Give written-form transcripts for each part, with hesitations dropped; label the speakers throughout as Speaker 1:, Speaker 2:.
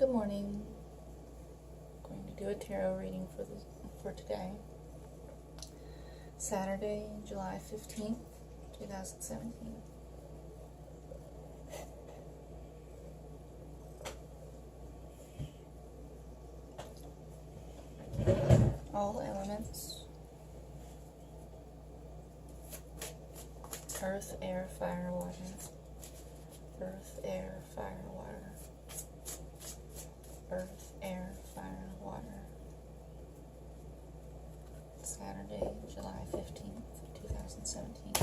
Speaker 1: Good morning. I'm going to do a tarot reading for today, Saturday, July 15th, 2017. All elements: earth, air, fire, water. Earth, air, fire, water. Earth, air, fire, water. Saturday, July 15th, 2017.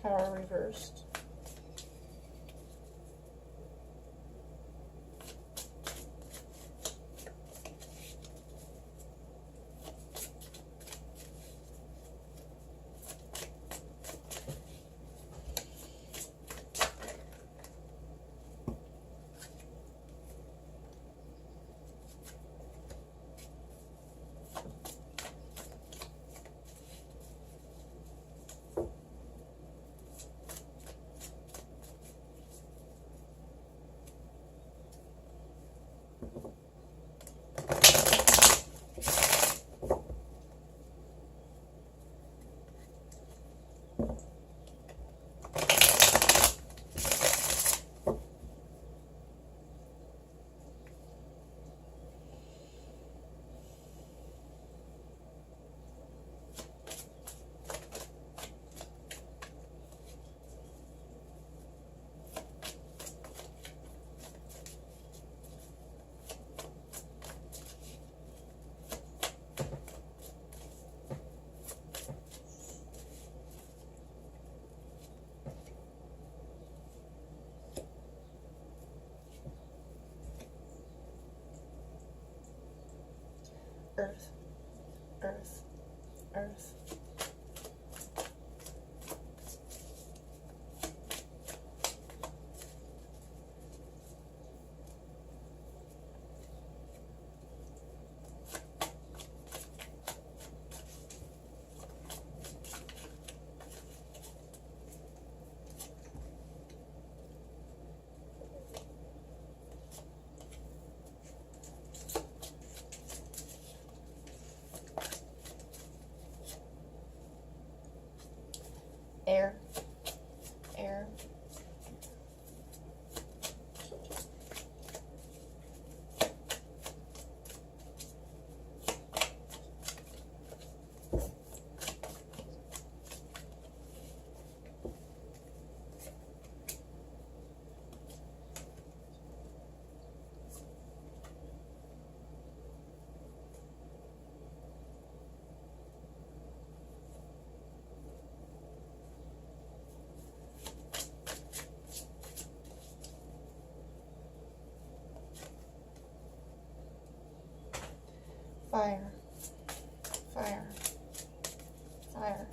Speaker 1: Tower reversed. Earth, earth, earth. Air, air. Fire, fire, fire.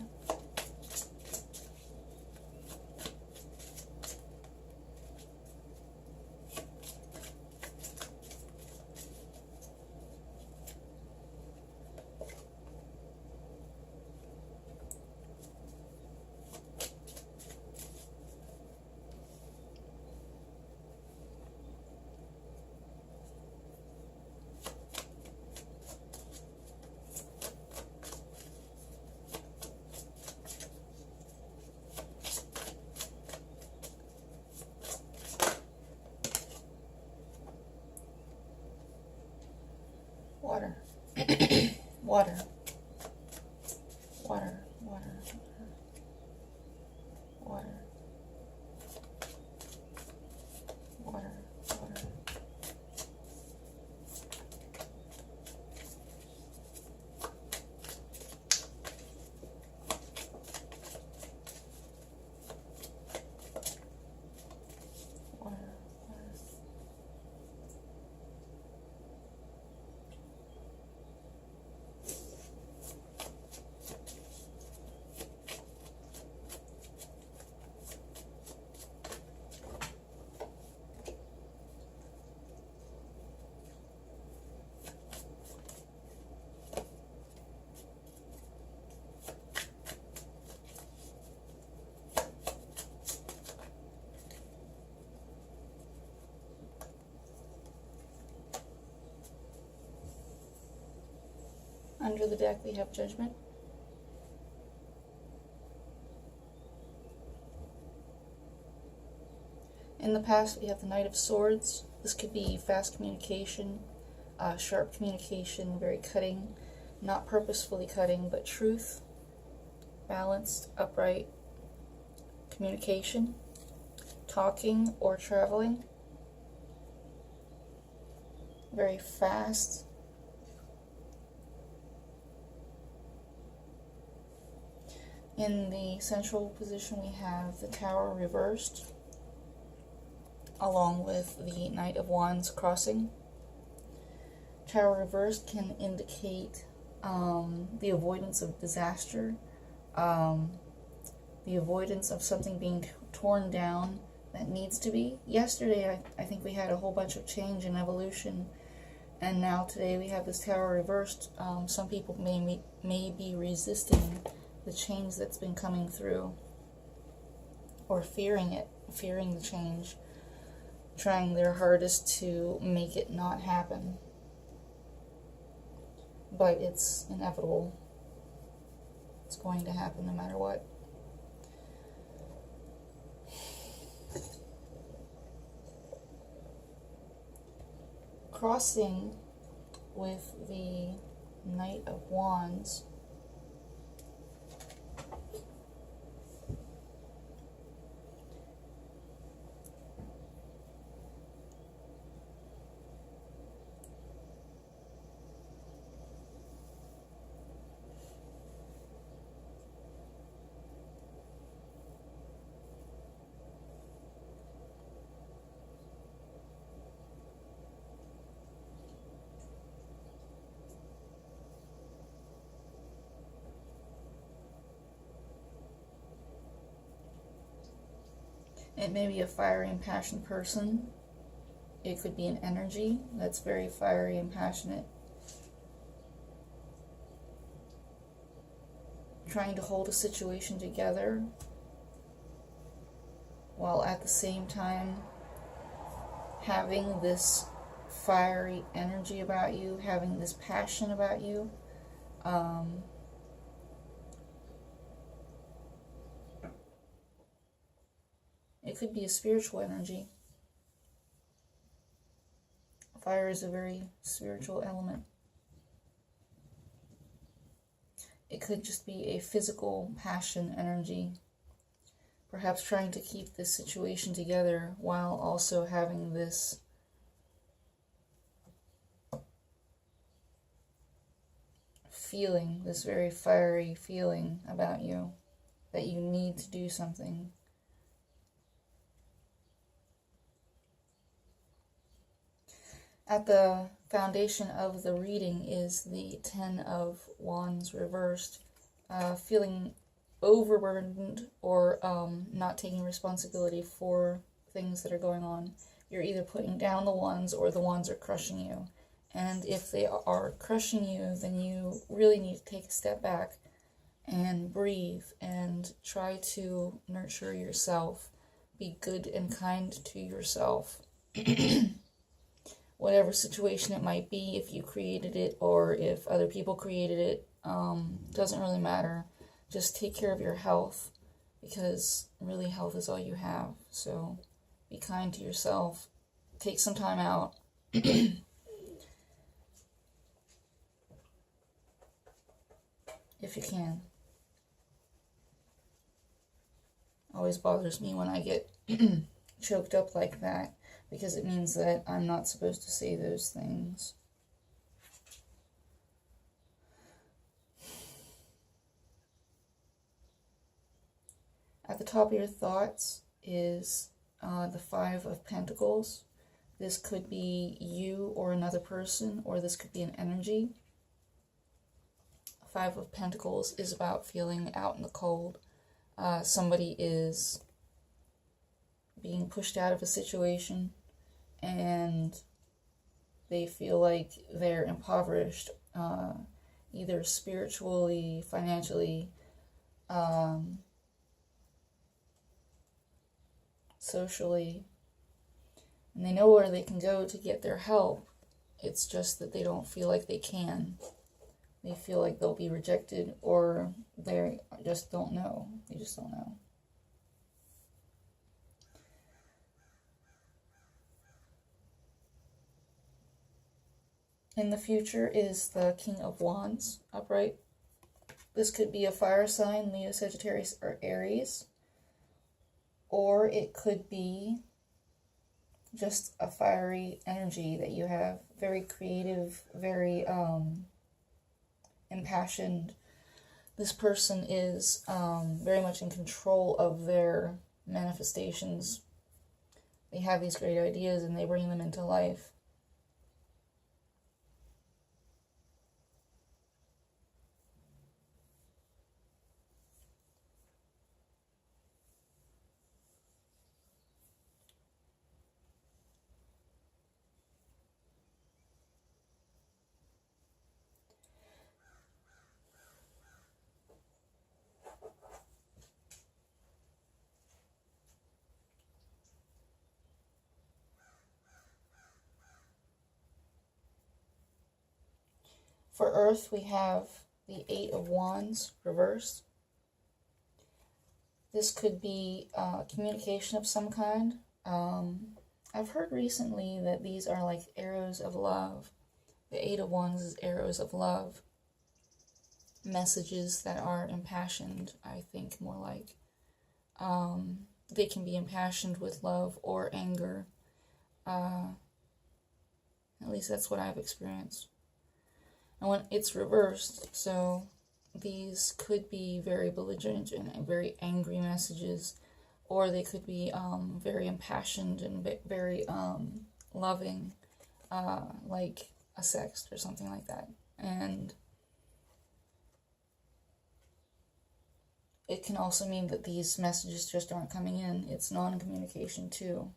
Speaker 1: Under the deck we have Judgment. In the past we have the Knight of Swords. This could be fast communication, sharp communication, very cutting, not purposefully cutting, but truth, balanced, upright communication, talking or traveling, very fast. In the central position we have the Tower reversed, along with the Knight of Wands crossing. Tower reversed can indicate the avoidance of disaster, the avoidance of something being torn down that needs to be. Yesterday I think we had a whole bunch of change and evolution, and now today we have this Tower reversed. Some people may be resisting the change that's been coming through, or fearing it, fearing the change, trying their hardest to make it not happen. But it's inevitable. It's going to happen no matter what. Crossing with the Knight of Wands, it may be a fiery and passionate person. It could be an energy that's very fiery and passionate, trying to hold a situation together while at the same time having this fiery energy about you, having this passion about you. It could be a spiritual energy. Fire is a very spiritual element. It could just be a physical passion energy, perhaps trying to keep this situation together while also having this feeling, this very fiery feeling about you, that you need to do something. At the foundation of the reading is the Ten of Wands reversed, feeling overburdened or not taking responsibility for things that are going on. You're either putting down the wands or the wands are crushing you. And if they are crushing you, then you really need to take a step back and breathe and try to nurture yourself. Be good and kind to yourself. Whatever situation it might be, if you created it or if other people created it, doesn't really matter. Just take care of your health, because really health is all you have. So be kind to yourself. Take some time out. If you can. Always bothers me when I get choked up like that, because it means that I'm not supposed to say those things. At the top of your thoughts is the Five of Pentacles. This could be you or another person, or this could be an energy. Five of Pentacles is about feeling out in the cold. Somebody is being pushed out of a situation and they feel like they're impoverished, either spiritually, financially, socially, and they know where they can go to get their help. It's just that they don't feel like they can. They feel like they'll be rejected, or they just don't know. They just don't know. In the future is the King of Wands upright. This could be a fire sign, Leo, Sagittarius, or Aries. Or it could be just a fiery energy that you have. Very creative, very impassioned. This person is very much in control of their manifestations. They have these great ideas and they bring them into life. For Earth, we have the Eight of Wands reversed. This could be communication of some kind. I've heard recently that these are like arrows of love. The Eight of Wands is arrows of love. Messages that are impassioned, I think more like. They can be impassioned with love or anger. At least that's what I've experienced. And when it's reversed, so these could be very belligerent and very angry messages, or they could be very impassioned and very loving, like a sext or something like that. And it can also mean that these messages just aren't coming in. It's non-communication too.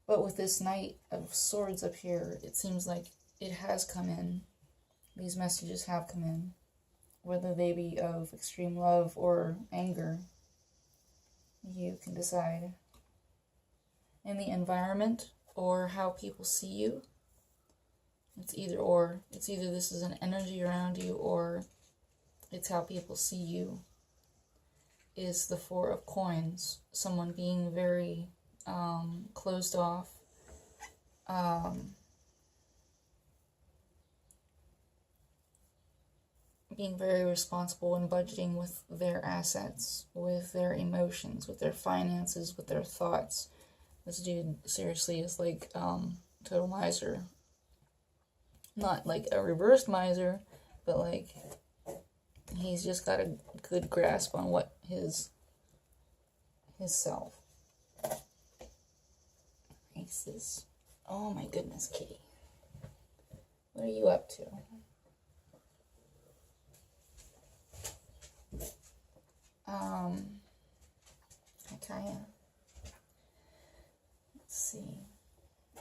Speaker 1: But with this Knight of Swords up here, it seems like it has come in. These messages have come in. Whether they be of extreme love or anger, you can decide. In the environment or how people see you, it's either or. It's either this is an energy around you or it's how people see you. Is the Four of Coins. Someone being very closed off. Being very responsible and budgeting with their assets, with their emotions, with their finances, with their thoughts. This dude seriously is like total miser. Not like a reversed miser, but like he's just got a good grasp on what his self. Aces. Oh my goodness, kitty. What are you up to? Okay. Let's see.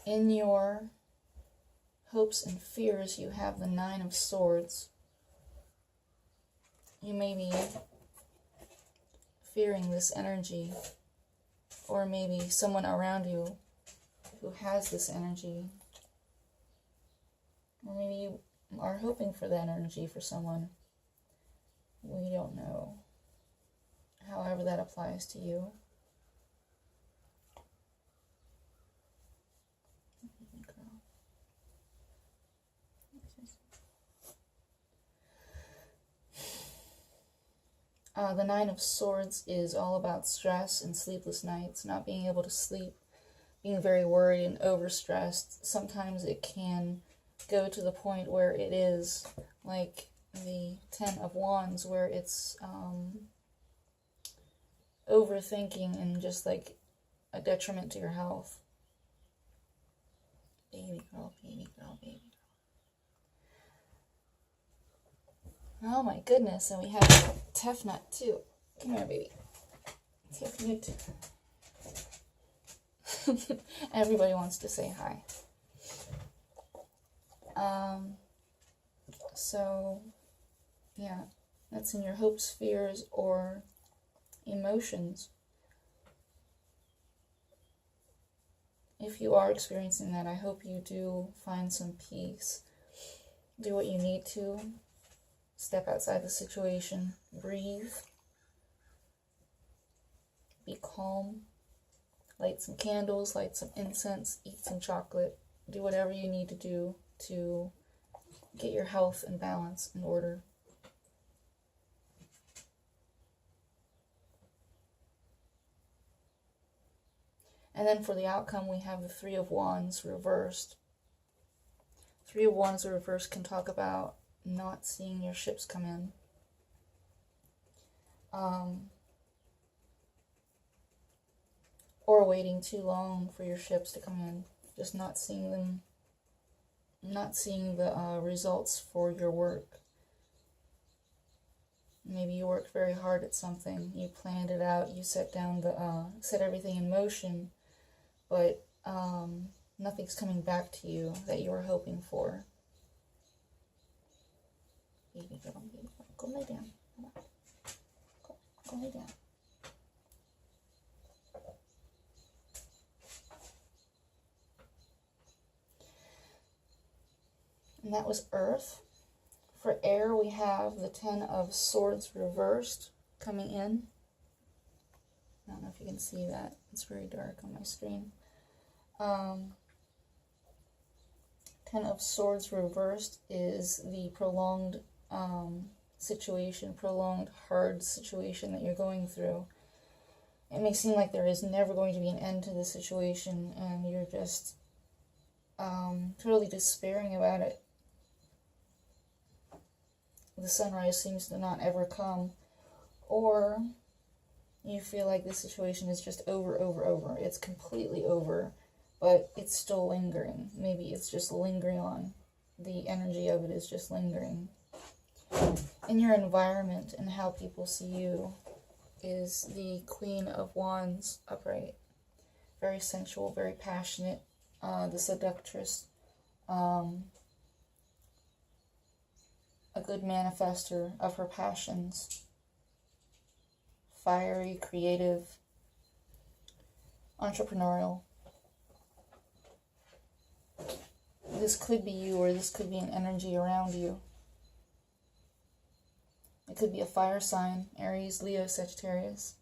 Speaker 1: In your hopes and fears, you have the Nine of Swords. You may be fearing this energy, or maybe someone around you who has this energy, or maybe you are hoping for that energy for someone. We don't know. However that applies to you. The Nine of Swords is all about stress and sleepless nights, not being able to sleep, being very worried and overstressed. Sometimes it can go to the point where it is like the Ten of Wands, where it's overthinking and just like a detriment to your health. Baby girl, baby girl, baby girl. Oh my goodness, and we have Tefnut too. Come here, baby. Tefnut. Everybody wants to say hi. So, yeah, that's in your hopes, fears, or emotions. If you are experiencing that, I hope you do find some peace. Do what you need to. Step outside the situation. Breathe. Be calm. Light some candles, light some incense, eat some chocolate. Do whatever you need to do to get your health and balance in order. And then for the outcome, we have the Three of Wands reversed. Three of Wands reversed can talk about not seeing your ships come in. Or waiting too long for your ships to come in. Just not seeing them, not seeing the results for your work. Maybe you worked very hard at something, you planned it out, you set everything in motion, but nothing's coming back to you that you were hoping for. Baby girl, go lay down. Go lay down. And that was Earth. For air, we have the Ten of Swords reversed coming in. I don't know if you can see that. It's very dark on my screen. Ten of Swords reversed is the prolonged situation, prolonged hard situation that you're going through. It may seem like there is never going to be an end to the situation, and you're just totally despairing about it. The sunrise seems to not ever come, or you feel like the situation is just over. It's completely over, but it's still lingering. Maybe it's just lingering on. The energy of it is just lingering. In your environment and how people see you is the Queen of Wands upright. Very sensual, very passionate, the seductress. A good manifester of her passions. Fiery, creative, entrepreneurial. This could be you, or this could be an energy around you. It could be a fire sign, Aries, Leo, Sagittarius.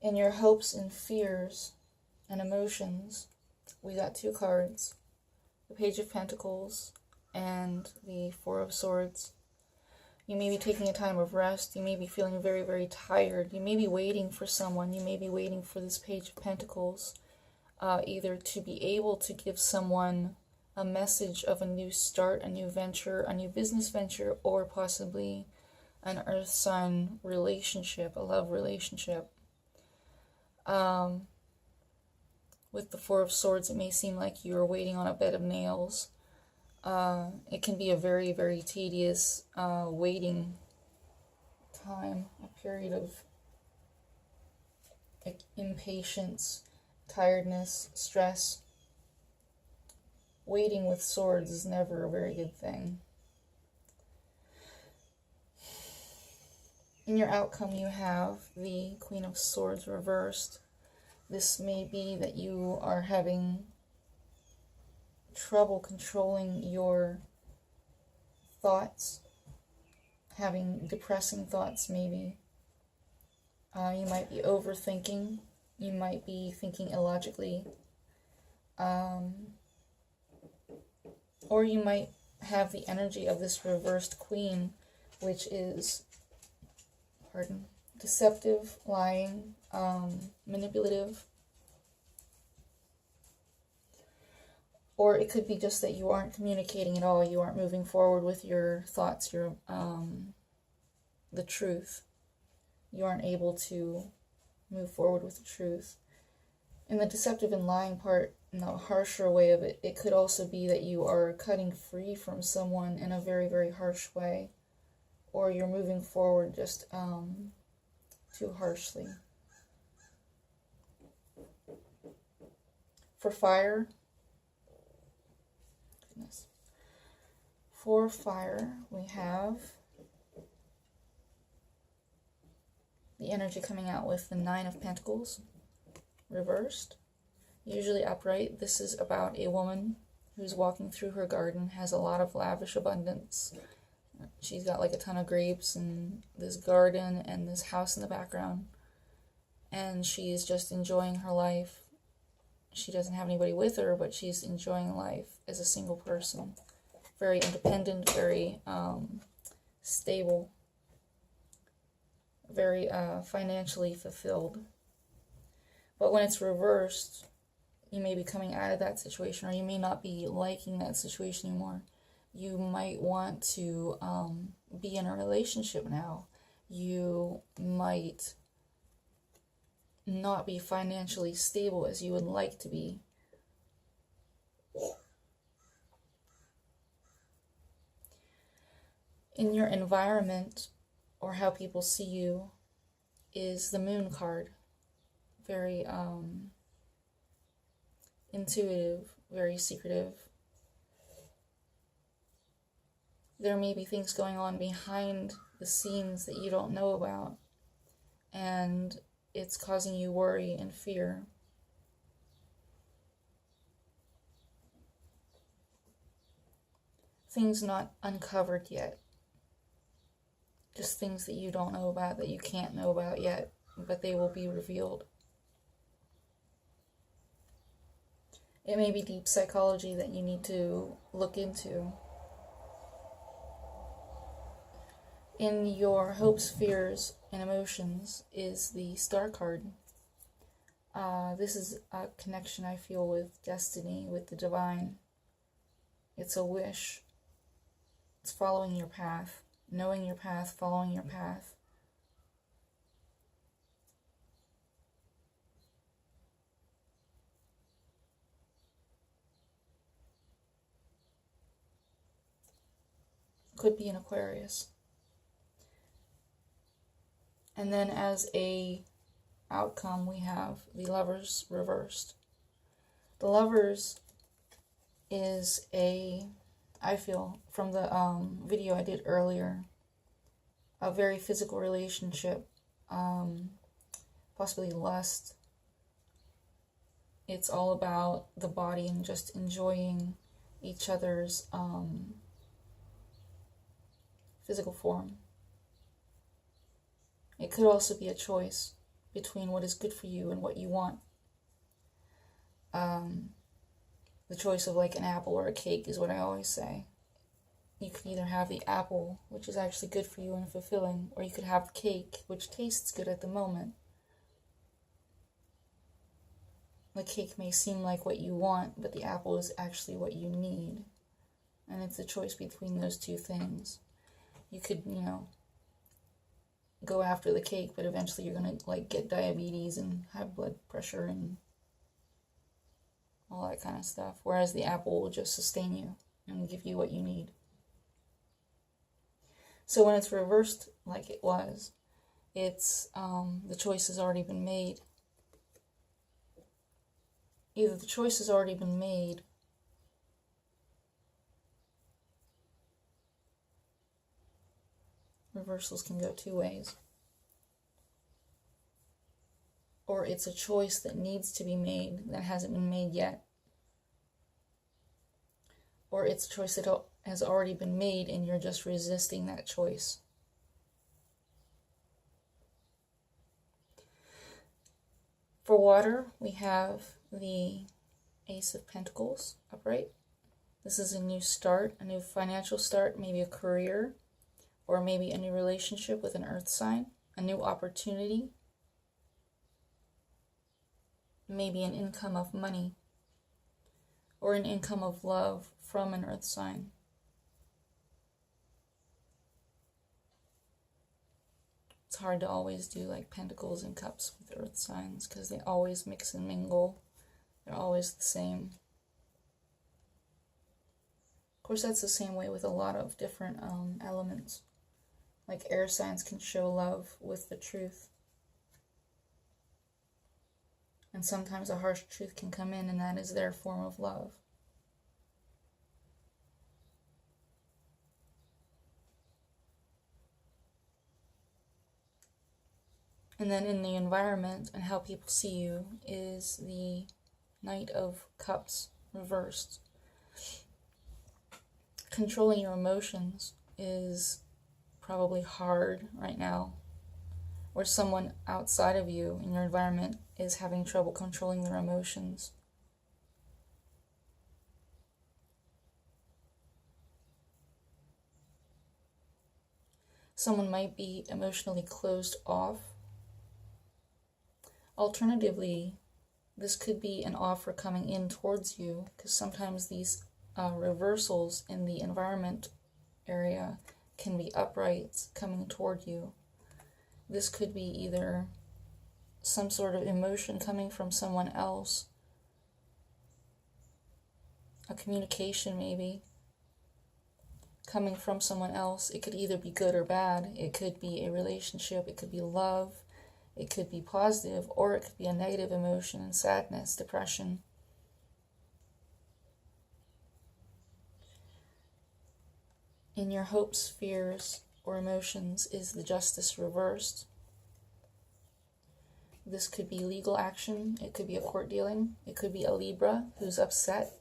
Speaker 1: In your hopes and fears and emotions, we got two cards. The Page of Pentacles and the Four of Swords. You may be taking a time of rest. You may be feeling very, very tired. You may be waiting for someone. You may be waiting for this Page of Pentacles, either to be able to give someone a message of a new start, a new venture, a new business venture, or possibly an earth sign relationship, a love relationship. With the Four of Swords, it may seem like you are waiting on a bed of nails. It can be a very, very tedious waiting time, a period of impatience, tiredness, stress. Waiting with swords is never a very good thing. In your outcome, you have the Queen of Swords reversed. This may be that you are having trouble controlling your thoughts, having depressing thoughts maybe. You might be overthinking. You might be thinking illogically. Or you might have the energy of this reversed queen, which is, deceptive, lying, manipulative. Or it could be just that you aren't communicating at all. You aren't moving forward with your thoughts, the truth. You aren't able to move forward with the truth. In the deceptive and lying part, in the harsher way of it, it could also be that you are cutting free from someone in a very, very harsh way. Or you're moving forward just too harshly. For fire, for fire, we have the energy coming out with the Nine of Pentacles, reversed, usually upright. This is about a woman who's walking through her garden has a lot of lavish abundance. She's got like a ton of grapes and this garden and this house in the background. And she's just enjoying her life. She doesn't have anybody with her, but she's enjoying life as a single person. Very independent, very stable, very financially fulfilled. But when it's reversed, you may be coming out of that situation, or you may not be liking that situation anymore. You might want to be in a relationship now. You might not be financially stable as you would like to be. In your environment, or how people see you, is the Moon card. Very intuitive, very secretive. There may be things going on behind the scenes that you don't know about, and it's causing you worry and fear. Things not uncovered yet. Just things that you don't know about, that you can't know about yet, but they will be revealed. It may be deep psychology that you need to look into. In your hopes, fears, and emotions is the Star card. This is a connection I feel with destiny, with the divine. It's a wish. It's following your path, knowing your path, following your path. Could be an Aquarius. And then as a outcome, we have the Lovers reversed. The Lovers is I feel, from the video I did earlier, a very physical relationship, possibly lust. It's all about the body and just enjoying each other's physical form. It could also be a choice between what is good for you and what you want. The choice of like an apple or a cake is what I always say. You could either have the apple, which is actually good for you and fulfilling, or you could have the cake, which tastes good at the moment. The cake may seem like what you want, but the apple is actually what you need. And it's a choice between those two things. You could, go after the cake, but eventually you're going to get diabetes and high blood pressure and all that kind of stuff. Whereas the apple will just sustain you and give you what you need. So when it's reversed like it was, it's the choice has already been made. Either the choice has already been made, reversals can go two ways, or it's a choice that needs to be made that hasn't been made yet, or it's a choice that has already been made and you're just resisting that choice. For water, we have the Ace of Pentacles upright. This is a new start, a new financial start, maybe a career, or maybe a new relationship with an earth sign, a new opportunity, maybe an income of money, or an income of love from an earth sign. It's hard to always do like pentacles and cups with earth signs because they always mix and mingle. They're always the same. Of course, that's the same way with a lot of different elements. Like air signs can show love with the truth. And sometimes a harsh truth can come in, and that is their form of love. And then in the environment and how people see you is the Knight of Cups reversed. Controlling your emotions is probably hard right now, or someone outside of you in your environment is having trouble controlling their emotions. Someone might be emotionally closed off. Alternatively, this could be an offer coming in towards you, because sometimes these reversals in the environment area can be uprights coming toward you. This could be either some sort of emotion coming from someone else, a communication maybe coming from someone else. It could either be good or bad. It could be a relationship, it could be love, it could be positive, or it could be a negative emotion, sadness, depression. In your hopes, fears, or emotions is the justice reversed. This could be legal action, it could be a court dealing, it could be a Libra who's upset.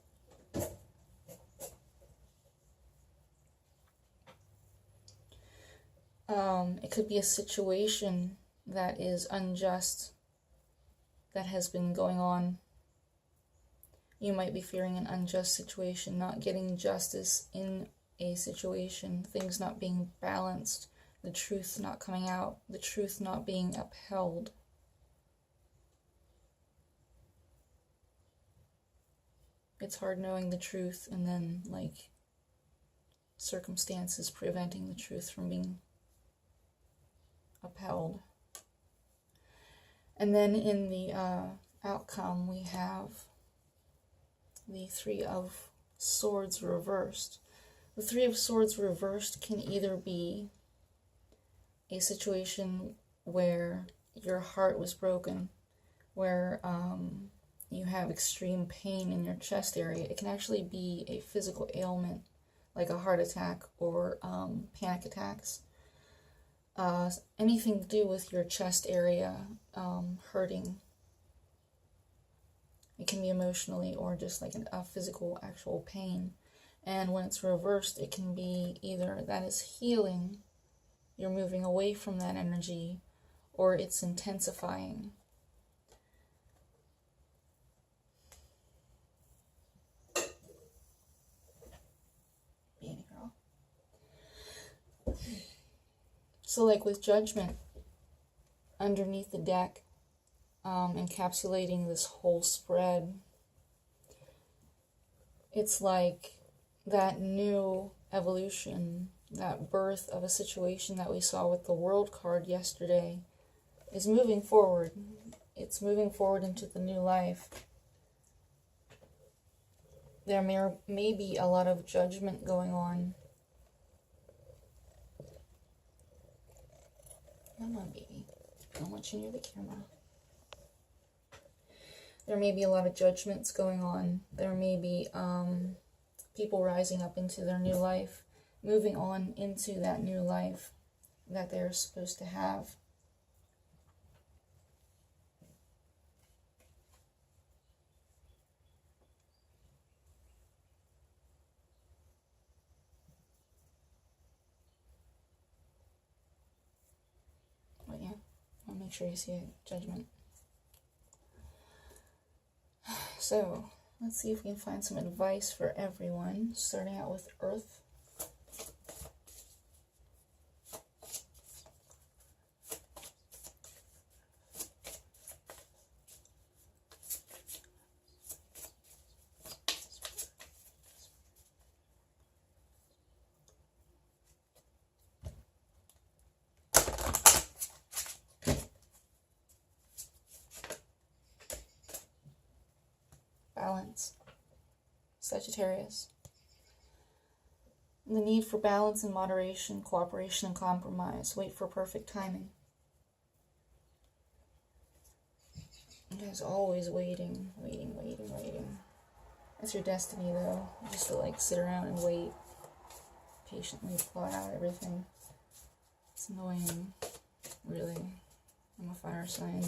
Speaker 1: It could be a situation that is unjust, that has been going on. You might be fearing an unjust situation, not getting justice in a situation, things not being balanced, the truth not coming out, the truth not being upheld. It's hard knowing the truth and then, like, circumstances preventing the truth from being upheld. And then in the outcome, we have the Three of Swords reversed. The Three of Swords reversed can either be a situation where your heart was broken, where you have extreme pain in your chest area. It can actually be a physical ailment, like a heart attack or panic attacks. Anything to do with your chest area hurting. It can be emotionally or just like a physical, actual pain. And when it's reversed, it can be either that is healing, you're moving away from that energy, or it's intensifying. Baby girl. So like with Judgment underneath the deck, encapsulating this whole spread, it's like that new evolution, that birth of a situation that we saw with the World card yesterday is moving forward. It's moving forward into the new life. There may be a lot of judgment going on. Come on, baby. I don't want you near the camera. There may be a lot of judgments going on. There may be people rising up into their new life, moving on into that new life that they're supposed to have. But yeah, I'll make sure you see it. Judgment. So, let's see if we can find some advice for everyone, starting out with Earth. Balance. Sagittarius. The need for balance and moderation, cooperation and compromise. Wait for perfect timing. You guys always waiting. That's your destiny though. Just to like sit around and wait. Patiently plot out everything. It's annoying. Really. I'm a fire sign.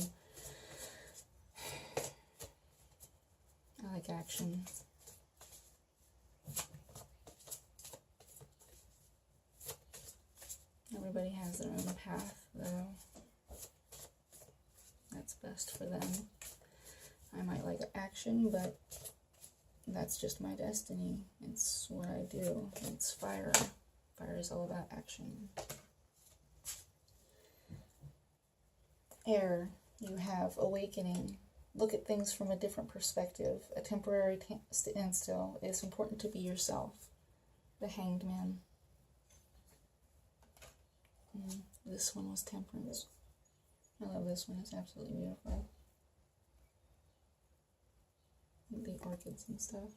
Speaker 1: I like action. best for them. I might like action, but that's just my destiny. It's what I do. It's fire. Fire is all about action. Air, you have awakening. Look at things from a different perspective. A temporary standstill. It's important to be yourself. The Hanged Man. This one was Temperance. I love this one. It's absolutely beautiful. The orchids and stuff.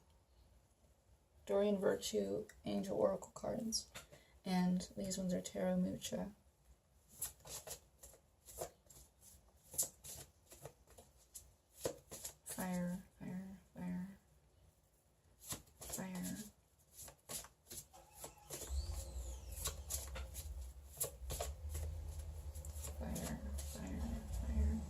Speaker 1: Dorian Virtue, Angel Oracle cards. And these ones are Tarot Mucha. Fire, fire, fire, fire. Fire, fire, fire.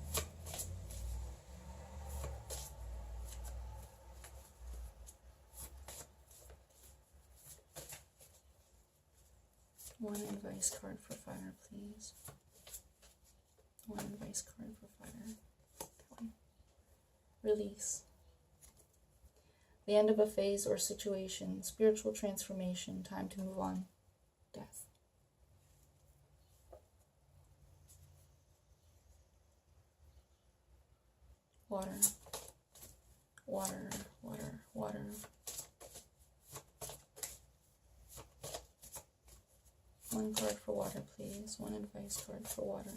Speaker 1: One advice card for fire, please. One advice card for fire. That one. Release. The end of a phase or situation. Spiritual transformation. Time to move on. Death. Water. Water, water, water. One card for water, please. One advice card for water.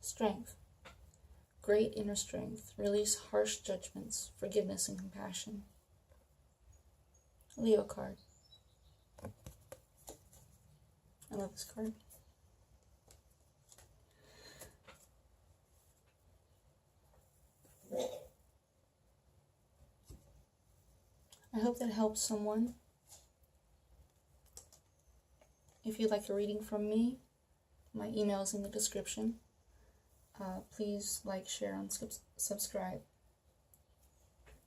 Speaker 1: Strength. Great inner strength. Release harsh judgments, forgiveness and compassion. Leo card. I love this card. I hope that helps someone. If you'd like a reading from me, my email is in the description. Please like, share, and subscribe.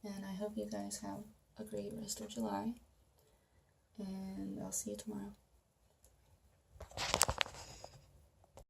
Speaker 1: And I hope you guys have a great rest of July. And I'll see you tomorrow.